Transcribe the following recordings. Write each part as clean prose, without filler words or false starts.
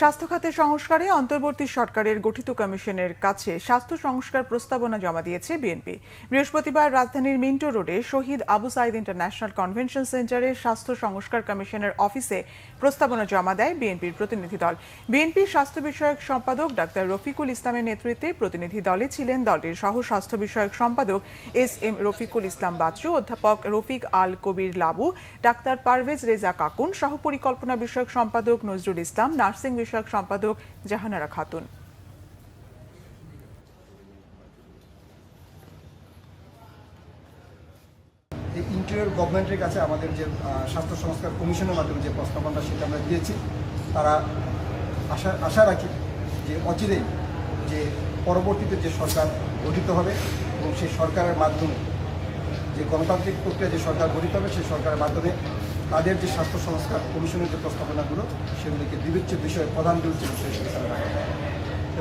স্বাস্থ্য খাতের সংস্কারে অন্তর্বর্তী সরকারের গঠিত কমিশনের কাছে স্বাস্থ্য সংস্কার প্রস্তাবনা জমা দিয়েছে বিএনপি। বৃহস্পতিবার রাজধানীর মিন্টো রোডে শহীদ আবু সাইদ ইন্টারন্যাশনাল কনভেনশন সেন্টারে স্বাস্থ্য সংস্কার কমিশনের অফিসে প্রস্তাবনা জমা দেয় বিএনপির প্রতিনিধি দল। বিএনপির স্বাস্থ্য বিষয়ক সম্পাদক ডাক্তার রফিকুল ইসলামের নেতৃত্বে প্রতিনিধি দলে ছিলেন দলটির সহ স্বাস্থ্য বিষয়ক সম্পাদক এস.এম. রফিকুল ইসলাম বাচ্চু, অধ্যাপক রফিক আল কবির লাবু, ডাক্তার পারভেজ রেজা কাকুন, সহ পরিকল্পনা বিষয়ক সম্পাদক নজরুল ইসলাম, নার্সিং বিষয়ক সম্পাদক জাহানারা খাতুন। ইন্টেরিয়র গভর্নমেন্টের কাছে আমাদের যে স্বাস্থ্য সংস্কার কমিশনের মাধ্যমে যে প্রস্তাবনা সেটা আমরা দিয়েছি, তারা আশা রাখি যে অচিরেই যে পরবর্তীতে যে সরকার গঠিত হবে এবং সেই সরকারের মাধ্যমে যে গণতান্ত্রিক প্রক্রিয়া যে সরকার গঠিত হবে সেই সরকারের মাধ্যমে তাদের যে স্বাস্থ্য সংস্কার কমিশনের যে প্রস্তাবনাগুলো সেগুলিকে বিবেচ্য বিষয়ে প্রধান বিবেচ্য বিষয় হিসেবে রাখা হবে।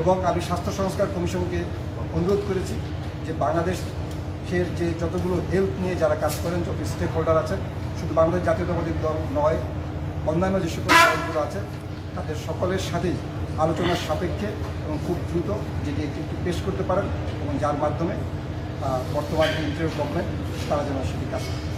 এবং আমি স্বাস্থ্য সংস্কার কমিশনকে অনুরোধ করেছি যে বাংলাদেশের যে যতগুলো হেলথ নিয়ে যারা কাজ করেন, যত স্টেক হোল্ডার আছেন, শুধু বাংলাদেশ জাতীয়তাবাদী দল নয়, অন্যান্য যে সকল দলগুলো আছে তাদের সকলের সাথেই আলোচনার সাপেক্ষে এবং খুব দ্রুত যেটি একটু পেশ করতে পারেন এবং যার মাধ্যমে বর্তমান ইন্টারিয়র গভর্নমেন্ট তারা যেন সেটি কাজ করে।